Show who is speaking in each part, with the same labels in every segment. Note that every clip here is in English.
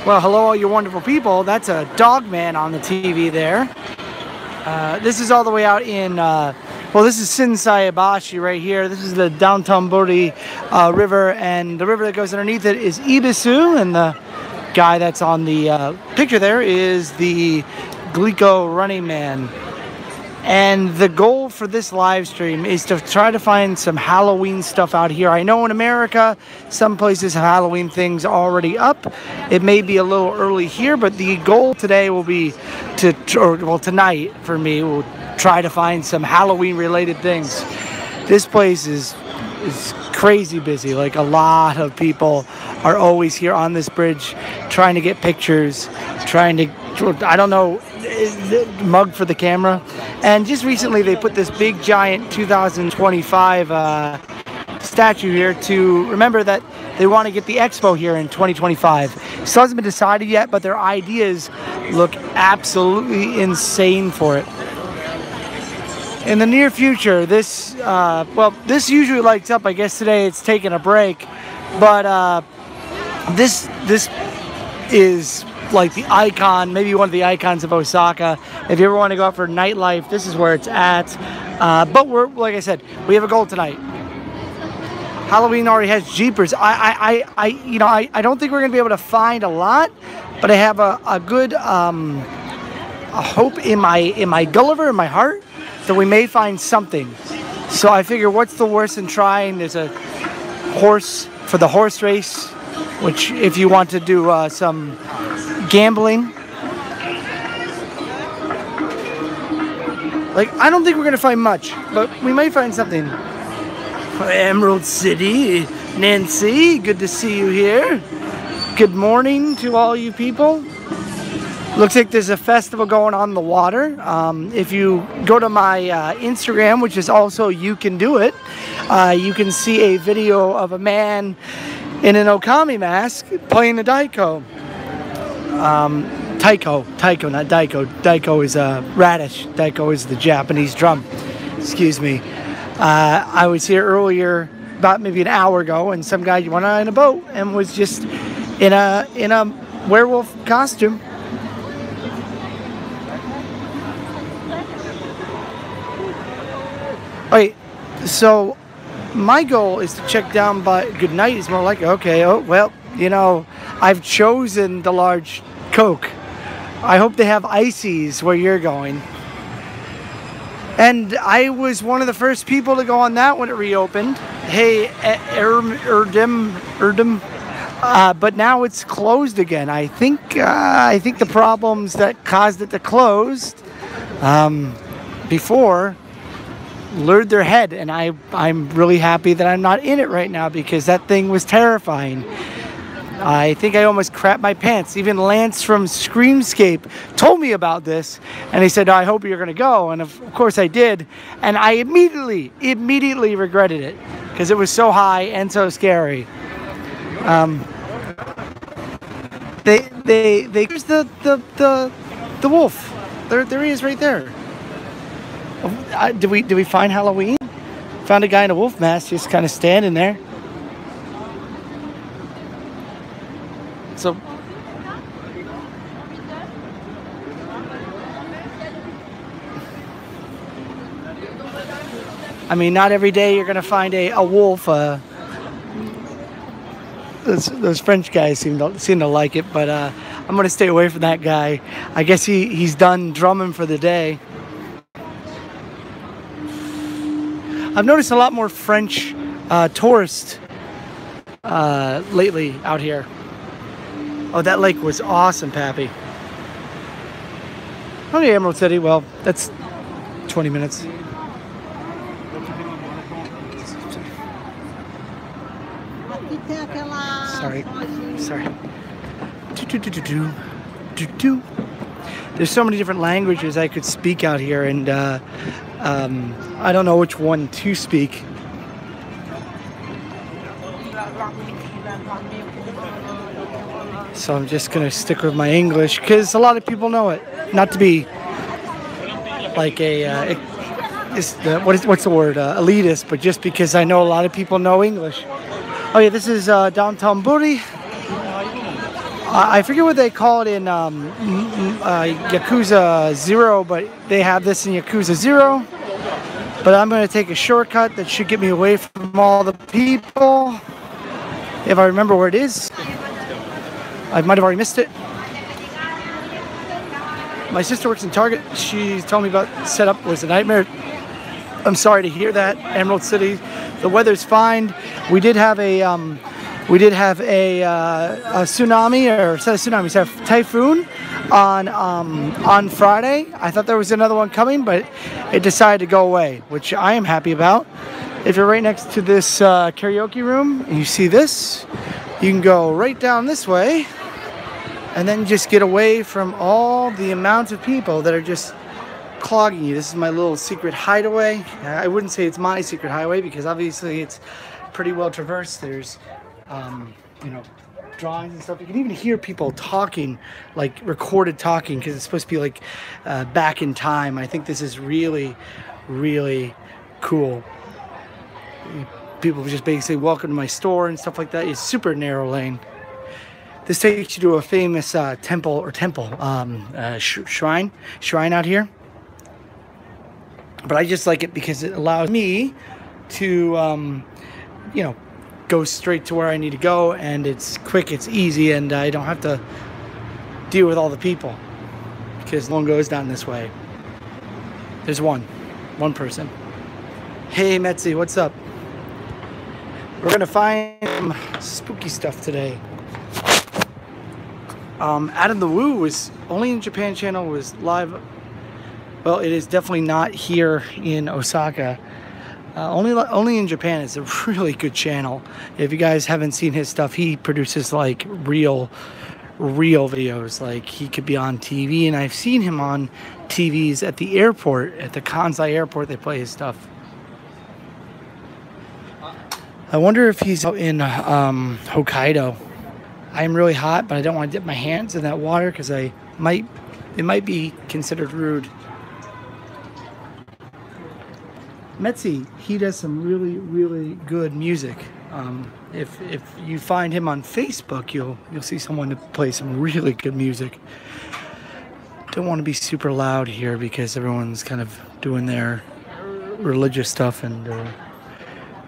Speaker 1: Well, hello, all you wonderful people. That's a dog man on the TV there. This is all the way out in, well, this is Shinsaibashi right here. This is the downtown Bori river, and the river that goes underneath it is Ibisu, and the guy that's on the picture there is the Glico Running Man. And the goal for this live stream is to try to find some Halloween stuff out here. I know in America, some places have Halloween things already up. It may be a little early here, but the goal today will be tonight for me, we'll try to find some Halloween related things. This place is crazy busy. Like, a lot of people are always here on this bridge trying to get pictures, trying to, I don't know, mug for the camera. And just recently they put this big giant 2025 statue here to remember that they want to get the expo here in 2025. Still hasn't been decided yet, but their ideas look absolutely insane for it. In the near future, this well, this usually lights up. I guess today it's taking a break, but this is like the icon, maybe one of the icons of Osaka. If you ever want to go out for nightlife, this is where it's at. But we're, like I said, we have a goal tonight. Halloween already has jeepers. I don't think we're gonna be able to find a lot, but I have a good a hope in my Gulliver, in my heart, that we may find something. So I figure, what's the worst in trying? There's a horse for the horse race, which if you want to do some gambling. Like, I don't think we're gonna find much, but we might find something. Emerald City, Nancy, good to see you here. Good morning to all you people. Looks like there's a festival going on in the water. If you go to my Instagram, which is also You Can Do It, you can see a video of a man in an Okami mask playing the daiko. Taiko, not daiko. Daiko is radish. Daiko is the Japanese drum. Excuse me. I was here earlier, about maybe an hour ago, and some guy went on a boat and was just in a werewolf costume. Okay, so my goal is to check down by good night is more like, okay, oh well, you know, I've chosen the large Coke. I hope they have ices where you're going. And I was one of the first people to go on that when it reopened. Hey, Erdem. But now it's closed again. I think the problems that caused it to close before lured their head, and I'm really happy that I'm not in it right now, because that thing was terrifying. I think I almost crapped my pants. Even Lance from Screamscape told me about this, and he said, I hope you're going to go. And of course I did. And I immediately regretted it, because it was so high and so scary. Here's the wolf. There he is right there. Did we find Halloween? Found a guy in a wolf mask just kind of standing there. So, I mean, not every day you're gonna find a wolf. Those French guys seem to like it, but I'm gonna stay away from that guy. I guess he's done drumming for the day. I've noticed a lot more French tourists lately out here. Oh, that lake was awesome, Pappy. Okay, Emerald City. Well, that's 20 minutes. Sorry. There's so many different languages I could speak out here, and I don't know which one to speak. So I'm just gonna stick with my English, because a lot of people know it. Not to be like a what's the word, elitist, but just because I know a lot of people know English. Oh yeah, this is downtown Buri. I forget what they call it in Yakuza 0, but they have this in Yakuza 0. But I'm going to take a shortcut that should get me away from all the people. If I remember where it is. I might have already missed it. My sister works in Target. She told me about setup was a nightmare. I'm sorry to hear that. Emerald City, the weather's fine. We did have a tsunami, or instead of tsunami, we had a typhoon on Friday. I thought there was another one coming, but it decided to go away, which I am happy about. If you're right next to this karaoke room and you see this, you can go right down this way and then just get away from all the amount of people that are just clogging you. This is my little secret hideaway. I wouldn't say it's my secret highway because obviously it's pretty well traversed. There's you know, drawings and stuff. You can even hear people talking, like recorded talking, because it's supposed to be like back in time. I think this is really, really cool. People just basically welcome to my store and stuff like that. It's super narrow lane. This takes you to a famous shrine out here. But I just like it because it allows me to, you know, go straight to where I need to go, and it's quick, it's easy, and I don't have to deal with all the people because no one goes down this way. There's one person. Hey Metzi, what's up? We're gonna find some spooky stuff today. Adam the Woo was only in Japan channel, was live. Well, it is definitely not here in Osaka. Only in Japan. It's a really good channel. If you guys haven't seen his stuff, he produces like real videos. Like he could be on TV, and I've seen him on TVs at the airport, at the Kansai airport. They play his stuff. I wonder if he's out in Hokkaido. I am really hot, but I don't want to dip my hands in that water because it might be considered rude. Metzi, he does some really good music. If you find him on Facebook, you'll see someone to play some really good music. Don't want to be super loud here because everyone's kind of doing their religious stuff, and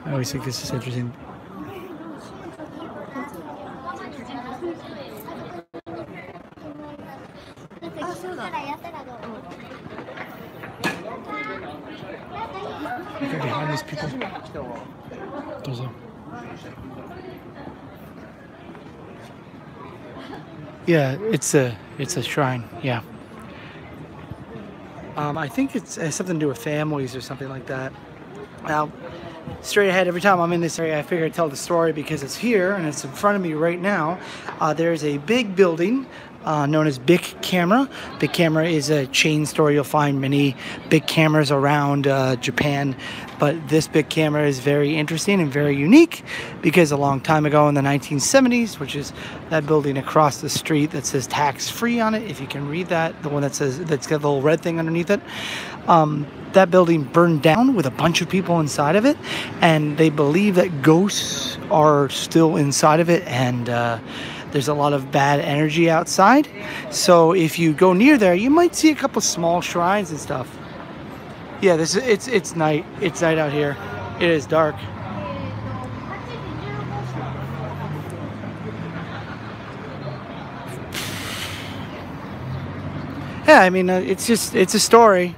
Speaker 1: I always think this is interesting. Behind these people. Yeah, it's a shrine. Yeah. I think it has something to do with families or something like that. Now, straight ahead, every time I'm in this area, I figure I'd tell the story because it's here and it's in front of me right now. There's a big building known as Big Camera. Big Camera is a chain store. You'll find many big cameras around Japan, but this Big Camera is very interesting and very unique because a long time ago in the 1970s, which is that building across the street that says tax-free on it, if you can read that, the one that says, that's got the little red thing underneath it, that building burned down with a bunch of people inside of it, and they believe that ghosts are still inside of it, and there's a lot of bad energy outside. So if you go near there, you might see a couple small shrines and stuff. Yeah, it's night. It's night out here. It is dark. Yeah, I mean, it's a story.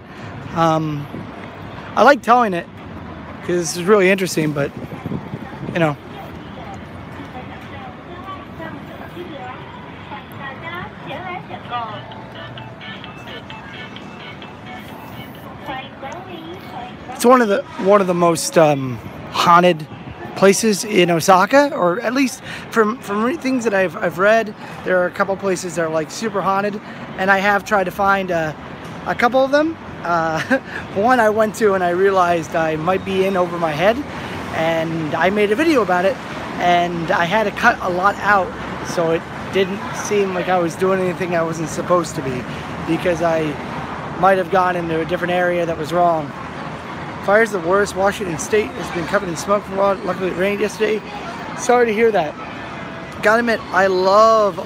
Speaker 1: I like telling it because it's really interesting, but you know. It's one of the most haunted places in Osaka, or at least from things that I've read. There are a couple places that are like super haunted, and I have tried to find a couple of them. One I went to and I realized I might be in over my head, and I made a video about it, and I had to cut a lot out, so it didn't seem like I was doing anything I wasn't supposed to be, because I might have gone into a different area that was wrong. Fire's the worst. Washington State has been covered in smoke for a while. Luckily it rained yesterday. Sorry to hear that. gotta admit, I love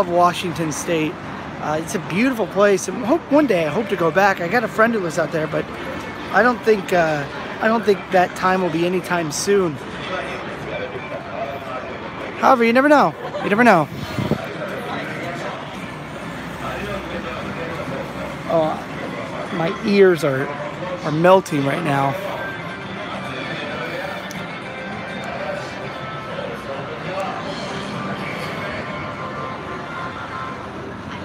Speaker 1: Washington State. It's a beautiful place, and one day I hope to go back. I got a friend who lives out there, but I don't think that time will be anytime soon. However, you never know. You never know. Oh, my ears are melting right now.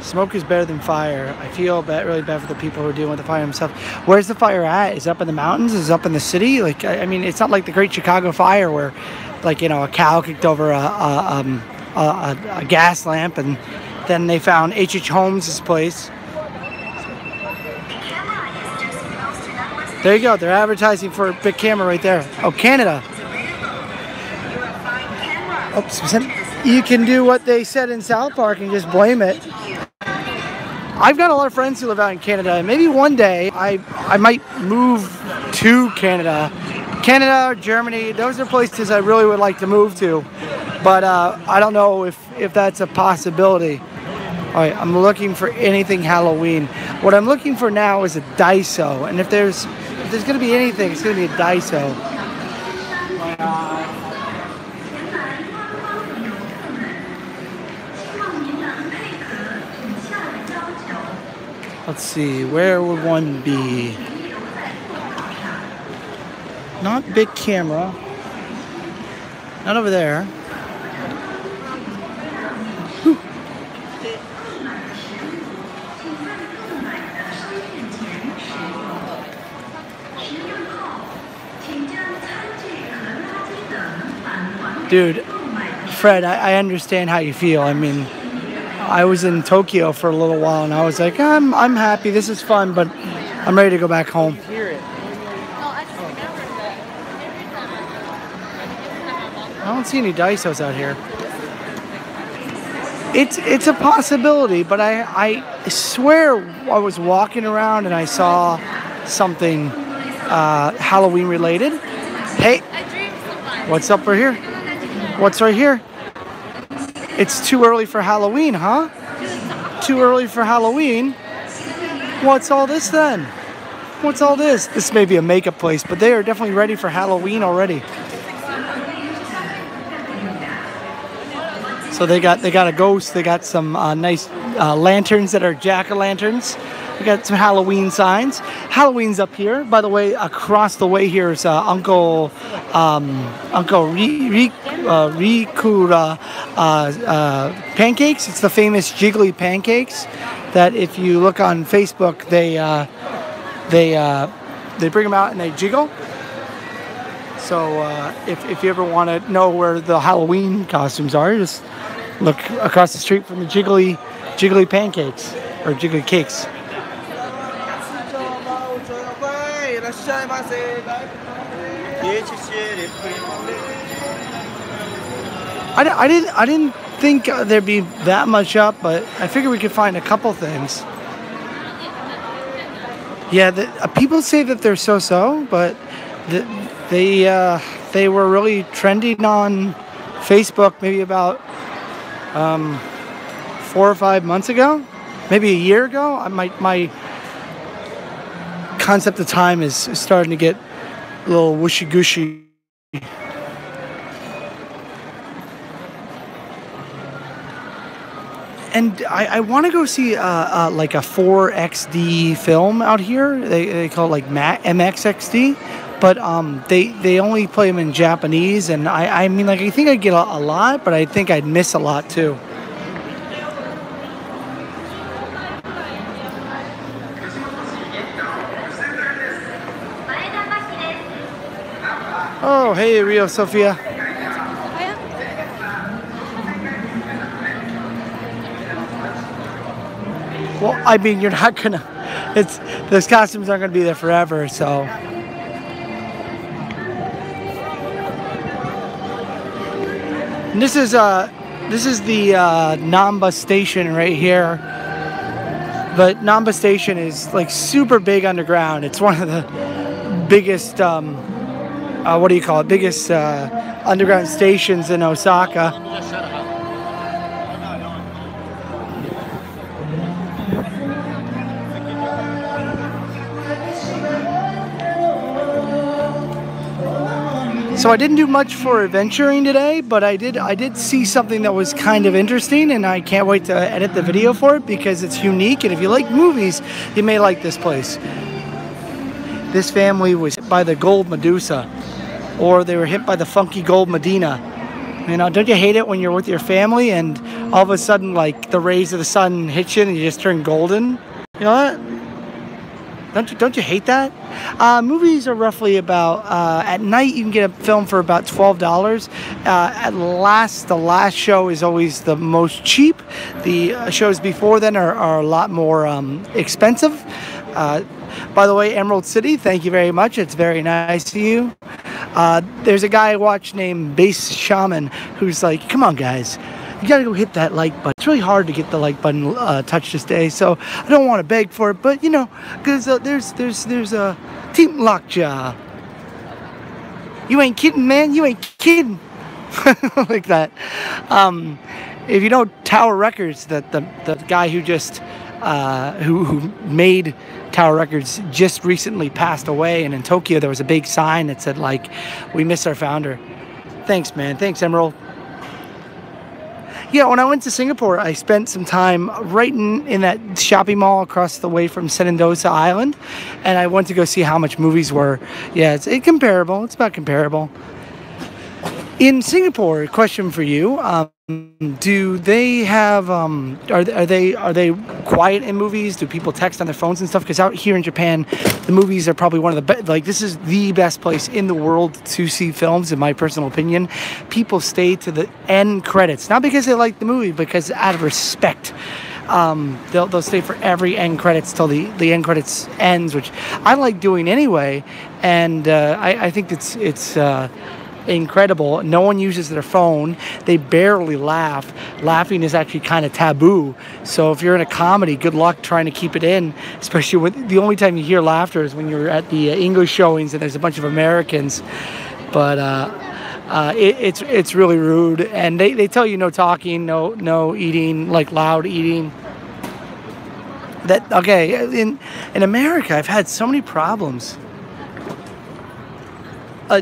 Speaker 1: Smoke is better than fire. I feel really bad for the people who are dealing with the fire themselves. Where's the fire at? Is it up in the mountains? Is it up in the city? Like, I mean, it's not like the Great Chicago Fire where, like, you know, a cow kicked over a gas lamp and then they found H.H. Holmes' place. There you go. They're advertising for a big camera right there. Oh, Canada. Oops. You can do what they said in South Park and just blame it. I've got a lot of friends who live out in Canada, and maybe one day I might move to Canada. Canada or Germany, those are places I really would like to move to. But I don't know if that's a possibility. All right, I'm looking for anything Halloween. What I'm looking for now is a Daiso, and if there's going to be anything, it's going to be a Daiso. Let's see, where would one be? Not big camera. Not over there. Whew. Dude, Fred, I understand how you feel. I mean, I was in Tokyo for a little while and I was like, I'm happy, this is fun, but I'm ready to go back home. I don't see any Daisos out here. It's a possibility, but I swear I was walking around and I saw something Halloween related. Hey, what's up right here? What's right here? It's too early for Halloween, huh? Too early for Halloween? What's all this then? What's all this? This may be a makeup place, but they are definitely ready for Halloween already. So they got a ghost. They got some nice lanterns that are jack-o'-lanterns. We got some Halloween signs. Halloween's up here. By the way, across the way here is Uncle Rikura pancakes. It's the famous jiggly pancakes that if you look on Facebook, they bring them out and they jiggle. So if you ever want to know where the Halloween costumes are, just look across the street from the jiggly pancakes or jiggly cakes. I didn't think there'd be that much up, but I figured we could find a couple things. Yeah, people say that they're so-so, but they were really trending on Facebook maybe about 4 or 5 months ago, maybe a year ago. My concept of time is starting to get a little whooshy-gooshy. And I want to go see like a 4XD film out here. They call it like MXXD, but they only play them in Japanese. And I mean, like, I think I'd get a lot, but I think I'd miss a lot too. Oh, hey, Rio Sophia. Well, I mean, you're not gonna. Those costumes aren't gonna be there forever, so. And this is the Namba Station right here. But Namba Station is like super big underground. It's one of the biggest what do you call it? Biggest underground stations in Osaka. So I didn't do much for adventuring today, but I did see something that was kind of interesting, and I can't wait to edit the video for it because it's unique, and if you like movies, you may like this place. This family was hit by the gold Medusa, or they were hit by the funky gold Medina. You know, don't you hate it when you're with your family and all of a sudden, like, the rays of the sun hit you and you just turn golden? You know what? Don't you hate that? Movies are roughly about, at night you can get a film for about $12. The last show is always the most cheap. The shows before then are a lot more expensive. By the way, Emerald City, thank you very much. It's very nice of you. There's a guy I watch named Bass Shaman who's like, come on guys, you gotta go hit that like button. It's really hard to get the like button touched this day, so I don't want to beg for it, but you know, because there's a Team Lockjaw. You ain't kidding, man. You ain't kidding. Like that. If you know Tower Records, the guy who just who made Tower Records just recently passed away, and in Tokyo there was a big sign that said like, "We miss our founder." Thanks, man. Thanks, Emerald. Yeah, when I went to Singapore, I spent some time right in that shopping mall across the way from Sentosa Island, and I went to go see how much movies were. Yeah, it's comparable. It's about comparable. In Singapore, question for you: do they have? Are they quiet in movies? Do people text on their phones and stuff? Because out here in Japan, the movies are probably one of the best. Like, this is the best place in the world to see films, in my personal opinion. People stay to the end credits, not because they like the movie, because out of respect. They'll stay for every end credits till the end credits ends, which I like doing anyway. And I think it's incredible. No one uses their phone. They barely laugh. Laughing is actually kind of taboo. So if you're in a comedy, good luck trying to keep it in, especially with the only time you hear laughter is when you're at the English showings and there's a bunch of Americans. But it's really rude, and they tell you no talking, no eating, like loud eating. That okay, in America I've had so many problems.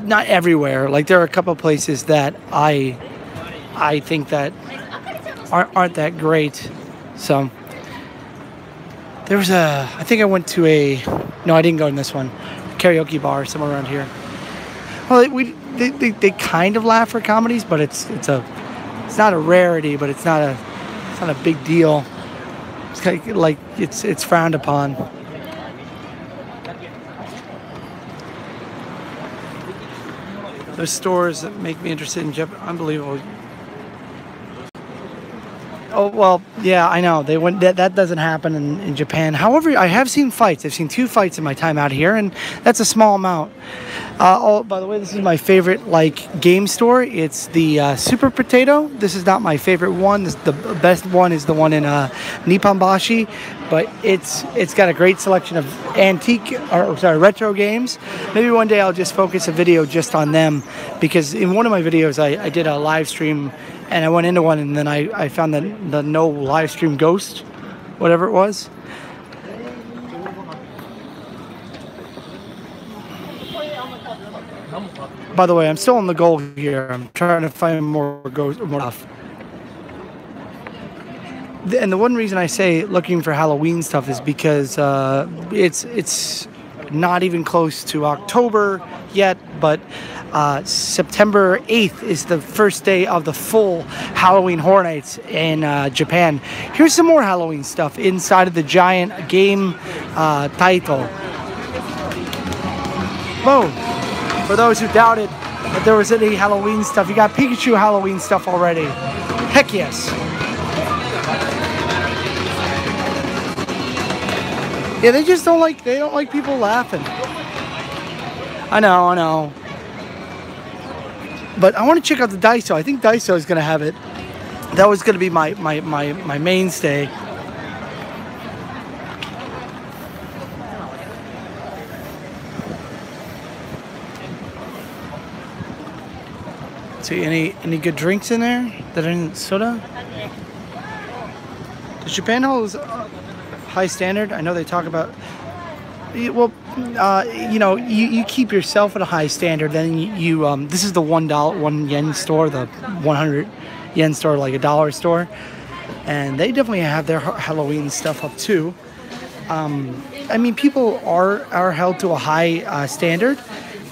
Speaker 1: Not everywhere. Like, there are a couple of places that I think that aren't that great. So there was I think I went to no, I didn't go in this one, karaoke bar somewhere around here. Well, they kind of laugh for comedies, but it's not a rarity, but it's not a big deal. It's kind of like it's frowned upon. There's stores that make me interested in Japan. Unbelievable. Oh, well, yeah, I know. That doesn't happen in Japan. However, I have seen fights. I've seen 2 fights in my time out here, and that's a small amount. Oh, by the way, this is my favorite, like, game store. It's the Super Potato. This is not my favorite one. The best one is the one in Nipponbashi, but it's got a great selection of retro games. Maybe one day I'll just focus a video just on them, because in one of my videos I did a live stream, and I went into one, and then I found the no live stream ghost, whatever it was. By the way, I'm still on the goal here. I'm trying to find more stuff. And the one reason I say looking for Halloween stuff is because it's not even close to October yet, but September 8th is the first day of the full Halloween Horror Nights in Japan. Here's some more Halloween stuff inside of the giant game title. Whoa! For those who doubted that there was any Halloween stuff, you got Pikachu Halloween stuff already. Heck yes. Yeah, they don't like people laughing. I know. But I want to check out the Daiso. I think Daiso is going to have it. That was going to be my mainstay. see any good drinks in there that are soda? Does Japan hold high standard? I know they talk about. Well, you know, you keep yourself at a high standard. Then you this is the $1 store, the 100 yen store, like a dollar store, and they definitely have their Halloween stuff up too. I mean, people are held to a high standard,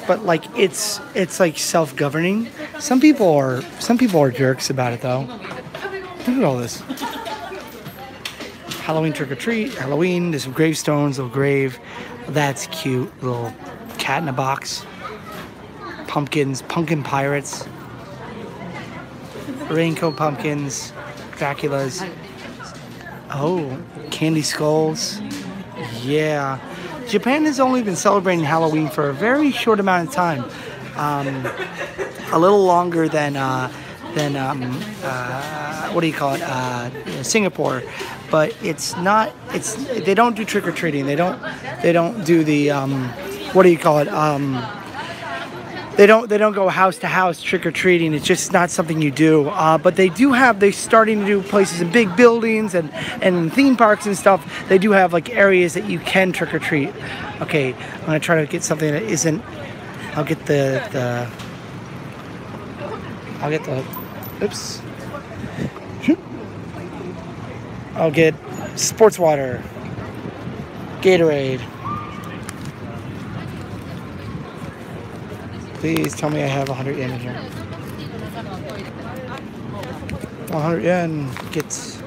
Speaker 1: but like it's like self-governing. Some people are jerks about it though. Look at all this. Halloween trick or treat, Halloween. There's some gravestones, little grave. That's cute. Little cat in a box. Pumpkins, pumpkin pirates. Raincoat pumpkins, Draculas. Oh, candy skulls. Yeah. Japan has only been celebrating Halloween for a very short amount of time. A little longer than what do you call it? Singapore. But they don't do trick-or-treating. They don't do the what do you call it? They don't go house to house trick-or-treating. It's just not something you do. But they're starting to do places in big buildings and in theme parks and stuff. They do have like areas that you can trick-or-treat. Okay, I'm gonna try to get something that isn't. I'll get the oops. I'll get sports water, Gatorade. Please tell me I have 100 yen in here. 100 yen gets,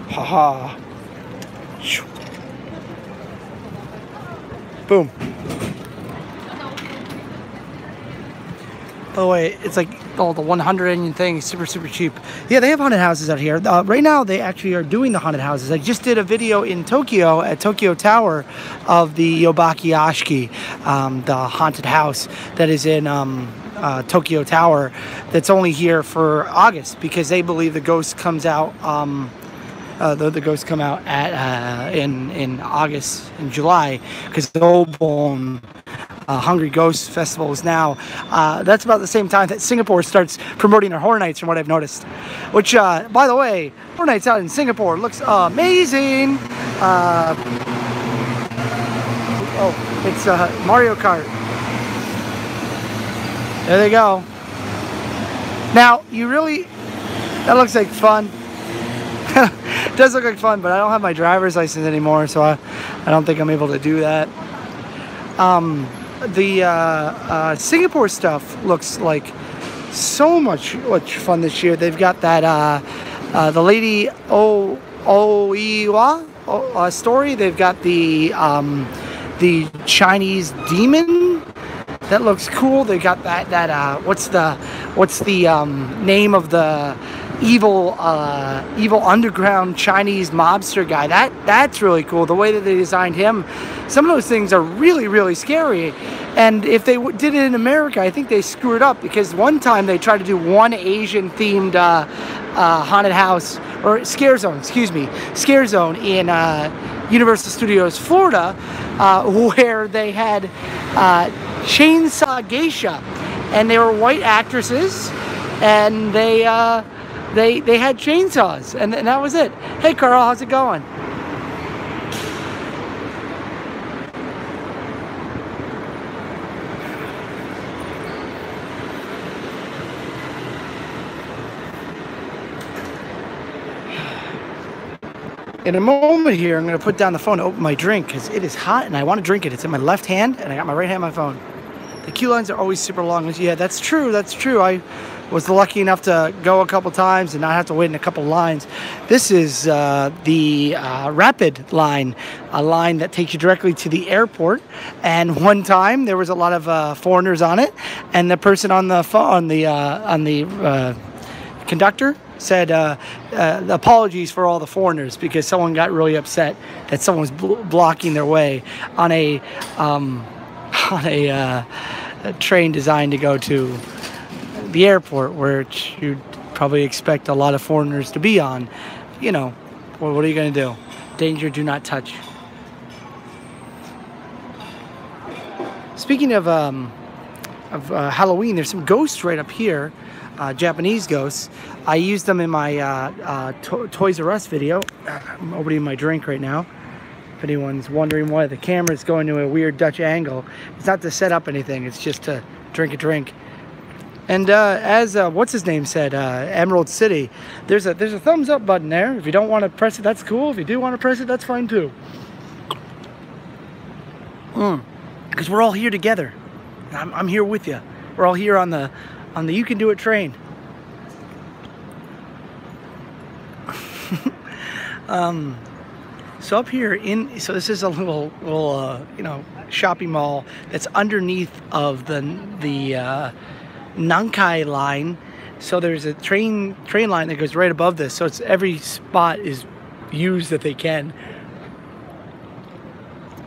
Speaker 1: haha. Boom. By the way, it's like the 100 yen thing is super cheap. Yeah, they have haunted houses out here. Right now, they actually are doing the haunted houses. I just did a video in Tokyo at Tokyo Tower of the Yobaki Ashiki, the haunted house that is in Tokyo Tower. That's only here for August because they believe the ghost comes out. The ghosts come out at in August and July because the Obon Hungry Ghost Festival is now. That's about the same time that Singapore starts promoting their Horror Nights, from what I've noticed. Which, by the way, Horror Nights out in Singapore looks amazing. Oh, it's Mario Kart. There they go. Now, that looks like fun. It does look like fun, but I don't have my driver's license anymore, so I don't think I'm able to do that. The Singapore stuff looks like so much fun this year. They've got that the Lady Oiwa story. They've got the Chinese demon. That looks cool. They got that what's the name of the evil underground Chinese mobster guy? That's really cool. The way that they designed him. Some of those things are really scary. And if they did it in America, I think they screwed up because one time they tried to do one Asian themed haunted house or scare zone in Universal Studios Florida, where they had Chainsaw Geisha, and they were white actresses, and they had chainsaws, and that was it. Hey Carl, how's it going? In a moment here, I'm going to put down the phone to open my drink because it is hot and I want to drink it. It's in my left hand and I got my right hand on my phone. The queue lines are always super long. Yeah, that's true. I was lucky enough to go a couple times and not have to wait in a couple lines. This is the Rapid line, a line that takes you directly to the airport. And one time there was a lot of foreigners on it, and the person on the phone, on the conductor said apologies for all the foreigners because someone got really upset that someone was blocking their way on a train designed to go to the airport, where you'd probably expect a lot of foreigners to be on. You know, well, what are you going to do? Danger, do not touch. Speaking of Halloween, there's some ghosts right up here. Japanese ghosts. I used them in my Toys R Us video. I'm opening my drink right now. If anyone's wondering why the camera's going to a weird Dutch angle, it's not to set up anything, it's just to drink a drink. And as what's his name said, Emerald City, there's a thumbs up button there. If you don't want to press it, that's cool. If you do want to press it, that's fine too. Because we're all here together. I'm here with you. We're all here on the You Can Do It train. So up here so this is a little you know, shopping mall that's underneath of the Nankai line. So there's a train line that goes right above this. So it's every spot is used that they can.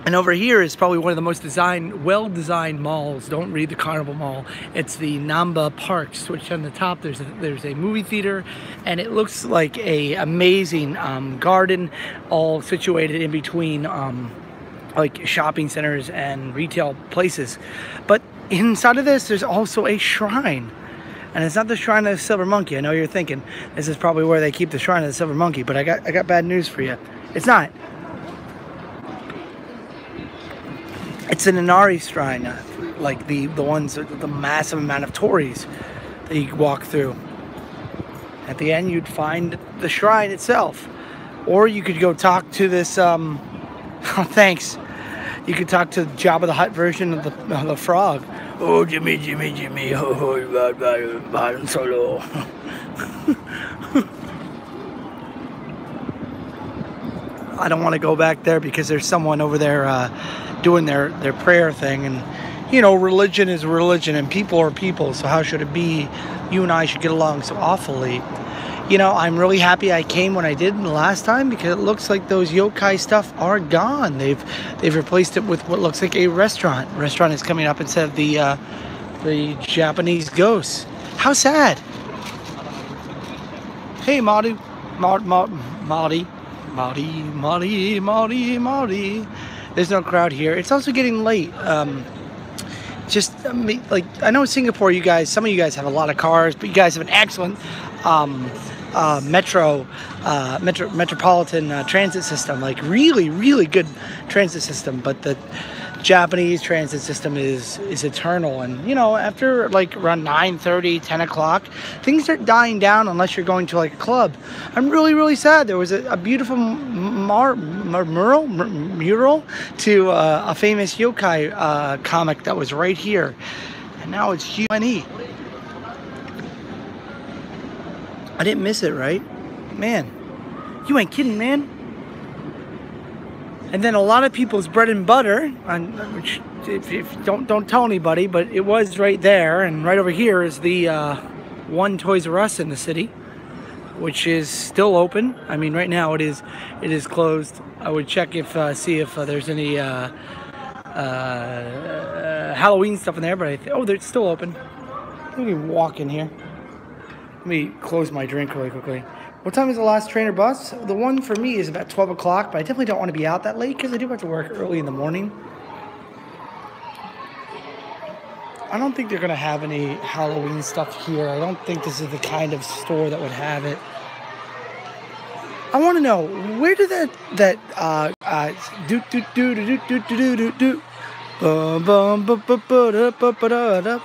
Speaker 1: And over here is probably one of the most well-designed malls. Don't read the Carnival Mall. It's the Namba Parks, which on the top there's a movie theater, and it looks like a amazing garden, all situated in between like shopping centers and retail places. But inside of this, there's also a shrine. And it's not the Shrine of the Silver Monkey. I know you're thinking this is probably where they keep the Shrine of the Silver Monkey, but I got bad news for you. It's not. It's an Inari shrine, like the ones, the massive amount of tories that you walk through. At the end, you'd find the shrine itself. Or you could go talk to this, oh, thanks. You could talk to Jabba the Hutt version of the frog. Oh, Jimmy, Jimmy, Jimmy, oh, Han Solo. I don't want to go back there because there's someone over there doing their prayer thing, and you know, religion is religion and people are people, so how should it be you and I should get along so awfully? You know, I'm really happy I came when I did the last time, because it looks like those yokai stuff are gone. They've replaced it with what looks like a restaurant. Restaurant is coming up instead of the Japanese ghosts. How sad. Hey, Marty. There's no crowd here. It's also getting late. Like, I know in Singapore, you guys, some of you guys have a lot of cars, but you guys have an excellent metropolitan transit system, like really good transit system. But the Japanese transit system is eternal, and you know, after like around 9:30, 10 o'clock, things are dying down unless you're going to like a club. I'm really sad. There was a beautiful mural to a famous yokai comic that was right here, and now it's UNE. I didn't miss it, right? Man, you ain't kidding, man. And then a lot of people's bread and butter, which if don't tell anybody, but it was right there, and right over here is the one Toys R Us in the city, which is still open. I mean, right now it is closed. I would check see if there's any Halloween stuff in there, but oh, they're still open. Let me walk in here. Let me close my drink really quickly. What time is the last train or bus? The one for me is about 12 o'clock, but I definitely don't want to be out that late because I do have to work early in the morning. I don't think they're going to have any Halloween stuff here. I don't think this is the kind of store that would have it. I want to know, where did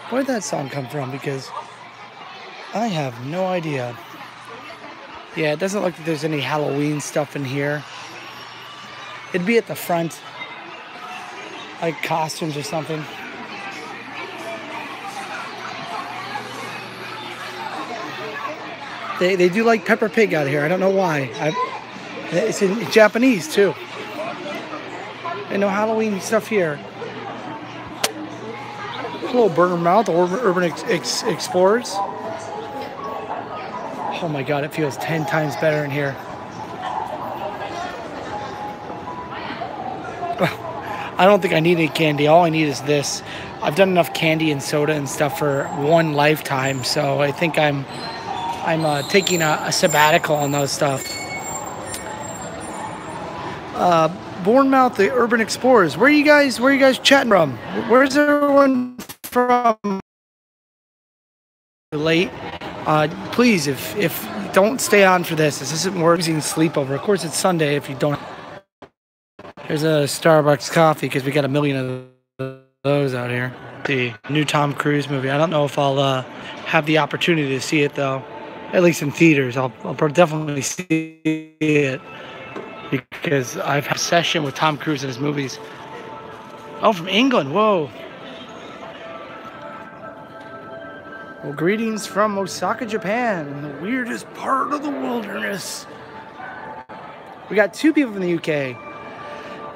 Speaker 1: where'd that song come from? Because I have no idea. Yeah, it doesn't look like there's any Halloween stuff in here. It'd be at the front, like costumes or something. They do like Peppa Pig out here. I don't know why. It's in Japanese too. There's no Halloween stuff here. Hello, Burger Mouth, Urban Explorers. Oh my God, it feels 10 times better in here. I don't think I need any candy. All I need is this. I've done enough candy and soda and stuff for one lifetime, so I think I'm taking a sabbatical on those stuff. Bournemouth, the Urban Explorers. Where are you guys chatting from? Where's everyone from? Late. Please, if don't stay on for this. This isn't worth using sleepover. Of course, it's Sunday if you don't. Here's a Starbucks coffee because we got a million of those out here. The new Tom Cruise movie. I don't know if I'll have the opportunity to see it though. At least in theaters. I'll definitely see it because I've had a session with Tom Cruise in his movies. Oh, from England. Whoa. Well, greetings from Osaka, Japan, the weirdest part of the wilderness. We got two people from the UK.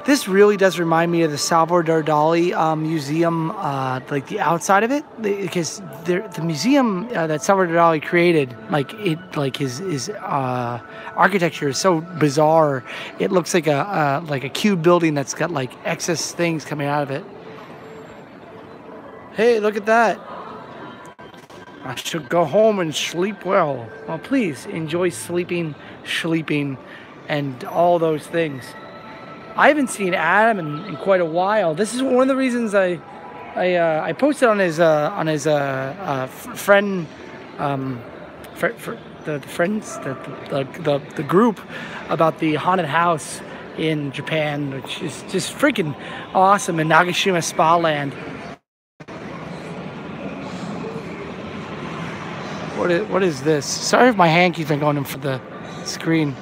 Speaker 1: This really does remind me of the Salvador Dali museum, like the outside of it, because the museum that Salvador Dali created, his architecture is so bizarre. It looks like a cube building that's got like excess things coming out of it. Hey, look at that. I should go home and sleep well. Well, please enjoy sleeping, and all those things. I haven't seen Adam in quite a while. This is one of the reasons I posted on his friend, the group about the haunted house in Japan, which is just freaking awesome in Nagashima Spa Land. What is this? Sorry if my hand keeps on going in for the screen.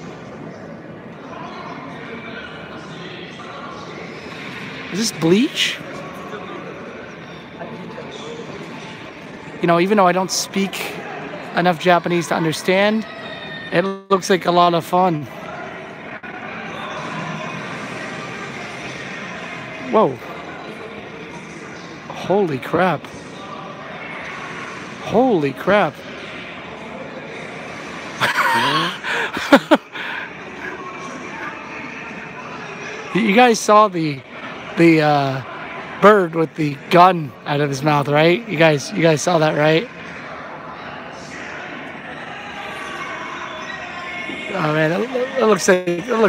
Speaker 1: Is this bleach? You know, even though I don't speak enough Japanese to understand, it looks like a lot of fun. Whoa. Holy crap. Holy crap. You guys saw the bird with the gun out of his mouth, right? You guys saw that, right? Oh man, it looks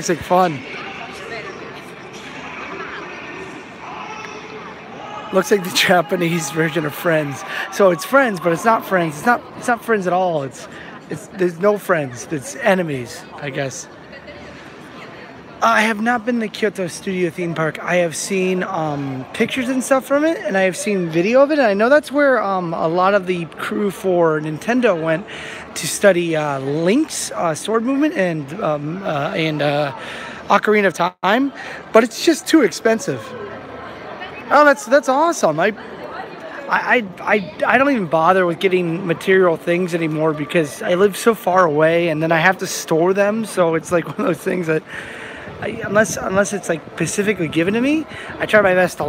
Speaker 1: like fun. Looks like the Japanese version of Friends. So it's Friends, but it's not Friends. It's not Friends at all. There's no friends. It's enemies, I guess. I have not been to Kyoto Studio Theme Park. I have seen pictures and stuff from it, and I have seen video of it. And I know that's where a lot of the crew for Nintendo went to study Link's sword movement and Ocarina of Time, but it's just too expensive. Oh, that's awesome. I don't even bother with getting material things anymore because I live so far away, and then I have to store them. So it's like one of those things that. Unless it's like specifically given to me, I try my best to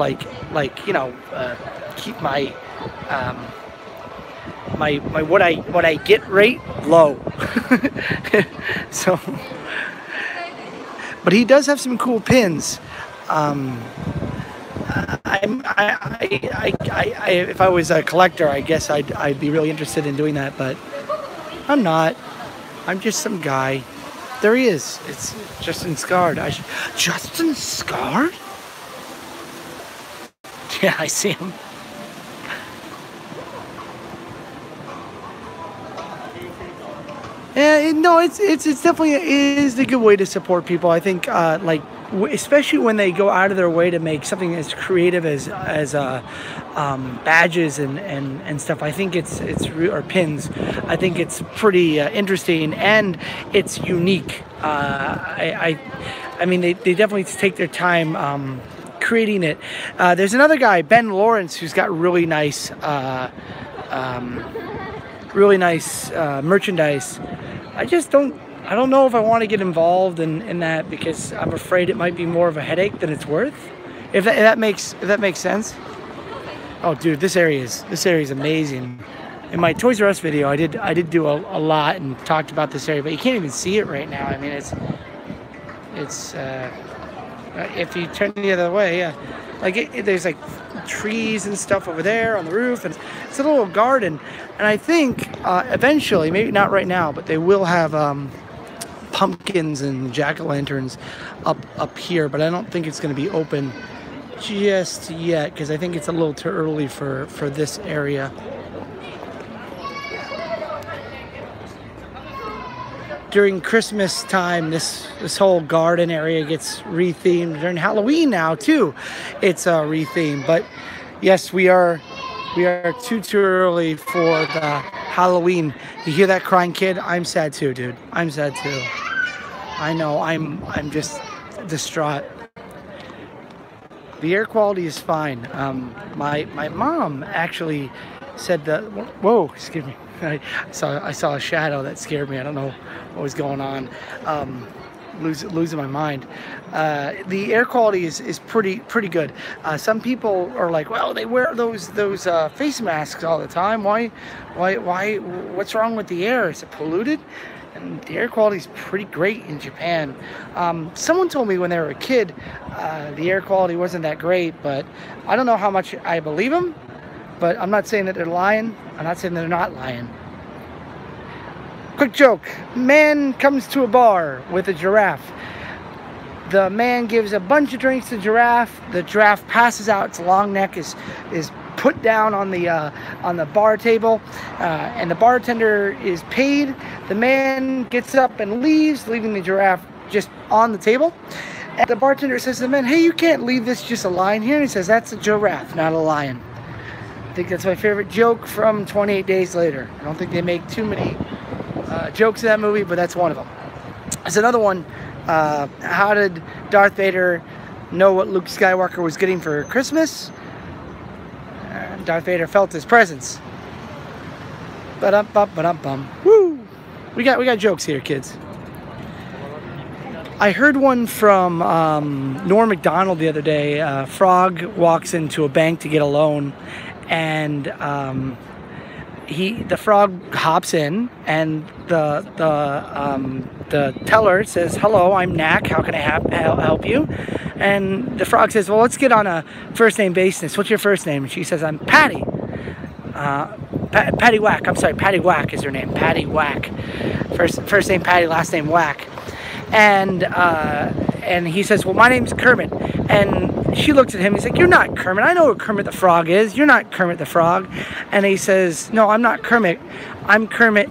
Speaker 1: keep my what I get rate low. So, but he does have some cool pins. If I was a collector, I guess I'd be really interested in doing that, but I'm not. I'm just some guy. There he is. It's Justin Scarred. Justin Scarred? Yeah, I see him. Yeah, no, it's definitely is a good way to support people. I think especially when they go out of their way to make something as creative as badges and stuff. I think it's or pins. I think it's pretty interesting and it's unique. I mean they definitely take their time creating it. There's another guy, Ben Lawrence, who's got really nice merchandise. I don't know if I want to get involved in that because I'm afraid it might be more of a headache than it's worth. If that makes sense. Oh, dude, this area is amazing. In my Toys R Us video, I did do a lot and talked about this area, but you can't even see it right now. I mean, it's if you turn the other way, yeah, there's like trees and stuff over there on the roof, and it's a little garden. And I think eventually, maybe not right now, but they will have pumpkins and jack-o'-lanterns up here, but I don't think it's going to be open just yet because I think it's a little too early for this area. during Christmas time, this whole garden area gets rethemed. During Halloween now too, it's rethemed. But yes, we are too early for the Halloween. You hear that crying kid? I'm sad too, dude. I'm sad too. I know. I'm just distraught. The air quality is fine. My mom actually said that. Whoa, excuse me. I saw a shadow that scared me. I don't know what was going on. Losing my mind. The air quality is pretty good. Some people are like, well, they wear those face masks all the time. Why? What's wrong with the air? Is it polluted? And the air quality is pretty great in Japan. Someone told me when they were a kid, the air quality wasn't that great, but I don't know how much I believe them. But I'm not saying that they're lying. I'm not saying they're not lying. Quick joke. Man comes to a bar with a giraffe. The man gives a bunch of drinks to the giraffe. The giraffe passes out. Its long neck is put down on the bar table, and the bartender is paid. The man gets up and leaves, leaving the giraffe just on the table. And the bartender says to the man, "Hey, you can't leave this just a lion here." And he says, "That's a giraffe, not a lion." I think that's my favorite joke from 28 Days Later. I don't think they make too many jokes in that movie, but that's one of them. There's another one. How did Darth Vader know what Luke Skywalker was getting for Christmas? Darth Vader felt his presence. Ba-dum-bum. Woo! We got jokes here, kids. I heard one from Norm Macdonald the other day. Frog walks into a bank to get a loan, and the frog hops in, and the teller says, "Hello, I'm Knack. How can I help you?" And the frog says, "Well, let's get on a first name basis. What's your first name?" And she says, "I'm Patty. Patty Whack. I'm sorry, Patty Whack is her name. Patty Whack. First name Patty, last name Whack." And he says, "Well, my name's Kermit." And she looks at him. He's like, "You're not Kermit. I know who Kermit the Frog is. You're not Kermit the Frog." And he says, "No, I'm not Kermit. I'm Kermit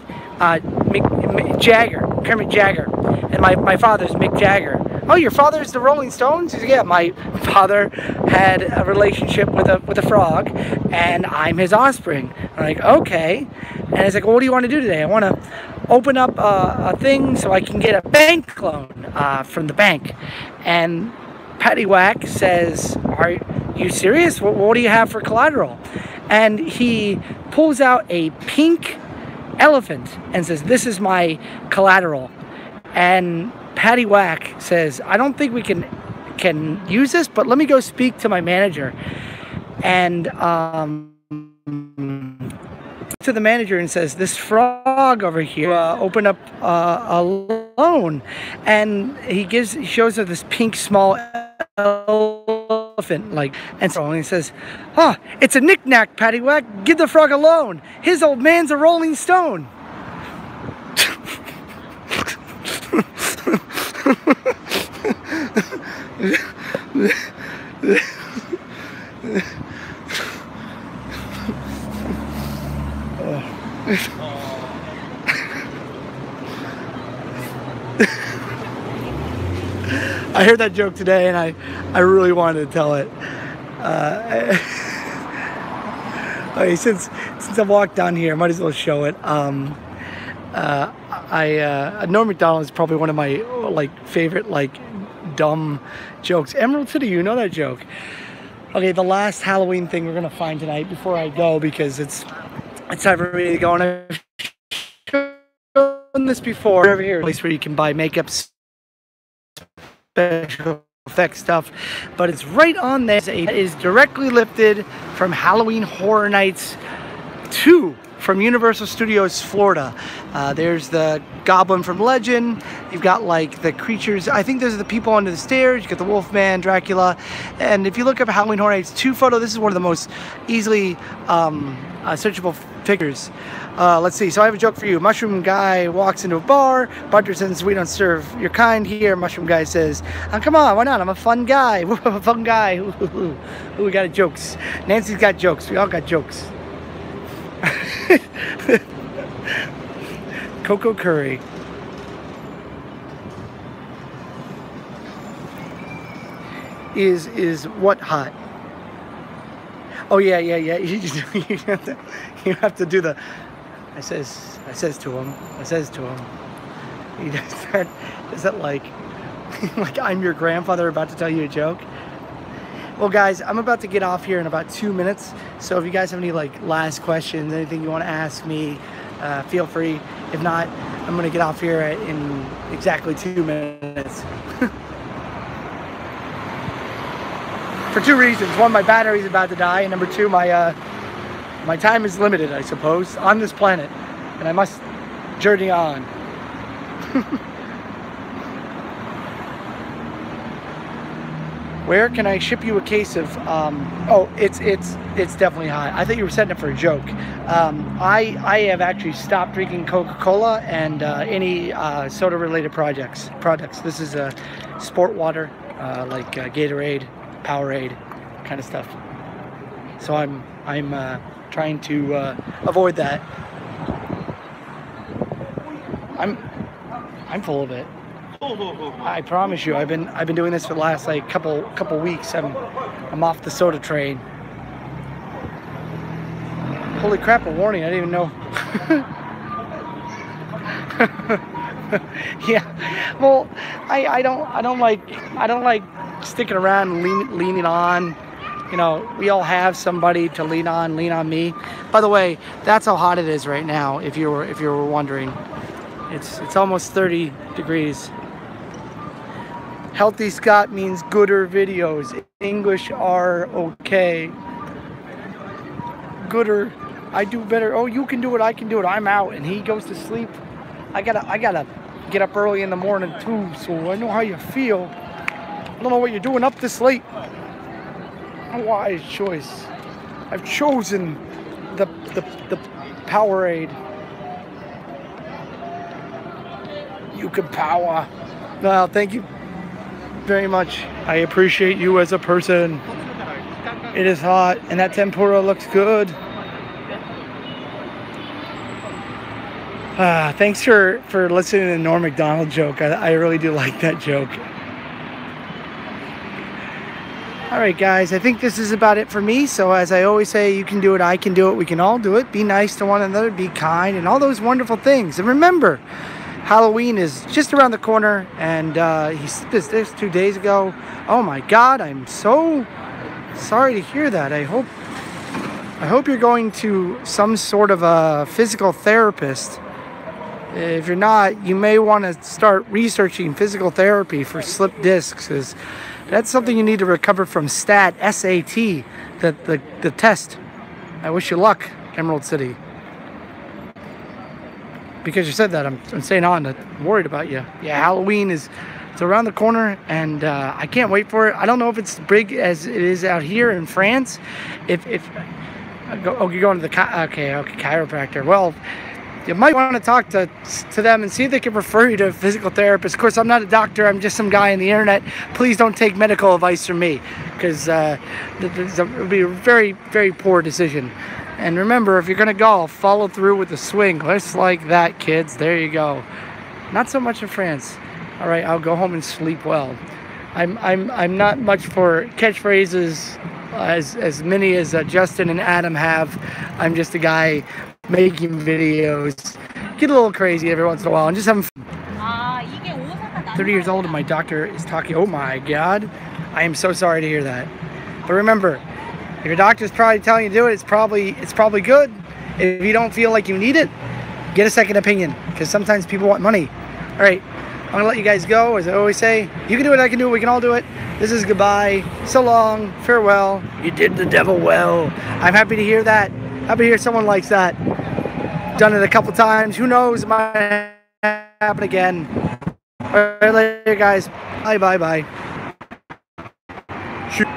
Speaker 1: Jagger. Kermit Jagger. And my father's Mick Jagger." "Oh, your father's the Rolling Stones?" He says, "Yeah, my father had a relationship with a frog, and I'm his offspring." I'm like, "Okay." And he's like, "Well, what do you want to do today?" "I want to open up a thing so I can get a bank loan from the bank." And Patty Whack says, "Are you serious? What do you have for collateral?" And he pulls out a pink elephant and says, "This is my collateral." And Patty Whack says, "I don't think we can use this, but let me go speak to my manager." And to the manager and says, "This frog over here opened up a loan," and he shows her this pink small elephant, and he says, "Oh, it's a knick-knack, Patty Whack. Give the frog a loan. His old man's a Rolling Stone." I heard that joke today, and I really wanted to tell it. Okay, since I walked down here, I might as well show it. Norm Macdonald is probably one of my favorite dumb jokes. Emerald City, you know that joke. Okay, the last Halloween thing we're gonna find tonight before I go, because it's time for me to go. And I've shown this before. Over here, a place where you can buy makeup, special effects stuff, but it's right on there. It is directly lifted from Halloween Horror Nights 2 from Universal Studios Florida. There's the Goblin from Legend. You've got the creatures. I think those are the people under the stairs. You got the Wolfman, Dracula, and if you look up Halloween Horror Nights 2 photo, this is one of the most easily searchable figures. Let's see. So I have a joke for you. Mushroom guy walks into a bar. Bartender says, "We don't serve your kind here." Mushroom guy says, "Oh, come on, why not? I'm a fun guy." Fun guy. Ooh, we got jokes. Nancy's got jokes. We all got jokes. Coco Curry. Is what hot? Oh yeah. You have to do the. I says to him. He does that. Is that like like I'm your grandfather about to tell you a joke? Well, guys, I'm about to get off here in about 2 minutes. So if you guys have any like last questions, anything you want to ask me, feel free. If not, I'm gonna get off here in exactly 2 minutes. For two reasons. One, my battery's about to die, and number two, my time is limited, I suppose, on this planet, and I must journey on. Where can I ship you a case of? Oh, it's definitely hot. I thought you were setting it for a joke. I have actually stopped drinking Coca-Cola and any soda-related products. This is sport water, like Gatorade, Powerade, kind of stuff. So I'm trying to avoid that. I'm full of it. I promise you, I've been doing this for the last like couple weeks. I'm off the soda train. Holy crap! A warning! I didn't even know. Yeah. Well, I don't like sticking around and leaning on. You know, we all have somebody to lean on me. By the way, that's how hot it is right now. If you were wondering, it's almost 30 degrees. Healthy Scott means gooder videos. English are okay. Gooder, I do better. Oh, you can do it, I can do it. I'm out, and he goes to sleep. I gotta get up early in the morning too, so I know how you feel. I don't know what you're doing up this late. A wise choice. I've chosen the Powerade. You can power. Well, thank you very much. I appreciate you as a person. It is hot, and that tempura looks good. Thanks for listening to the Norm Macdonald joke. I really do like that joke. All right, guys, I think this is about it for me. So as I always say, you can do it, I can do it, we can all do it. Be nice to one another, be kind, and all those wonderful things. And remember, Halloween is just around the corner, and he said this 2 days ago. Oh my God, I'm so sorry to hear that. I hope you're going to some sort of a physical therapist. If you're not, you may want to start researching physical therapy for slipped discs, because that's something you need to recover from SAT, S-A-T, the test. I wish you luck, Emerald City. Because you said that, I'm staying on. I'm worried about you. Yeah, Halloween it's around the corner, and I can't wait for it. I don't know if it's as big as it is out here in France. If you're going to the chiropractor. Well, you might want to talk to them and see if they can refer you to a physical therapist. Of course, I'm not a doctor. I'm just some guy on the internet. Please don't take medical advice from me, because it would be a very, very poor decision. And remember, if you're going to golf, follow through with the swing. Just like that, kids. There you go. Not so much in France. All right, I'll go home and sleep well. I'm not much for catchphrases as many as Justin and Adam have. I'm just a guy making videos. Get a little crazy every once in a while and just having fun. 30 years old and my doctor is talking. Oh my God. I am so sorry to hear that. But remember, if your doctor's probably telling you to do it, it's probably good. If you don't feel like you need it, get a second opinion, because sometimes people want money. All right, I'm gonna let you guys go. As I always say, you can do it, I can do it, we can all do it. This is goodbye, so long, farewell. You did the devil well. I'm happy to hear that. Happy to hear someone likes that. Done it a couple times. Who knows? It might happen again. All right, later, guys. Bye. Shoot.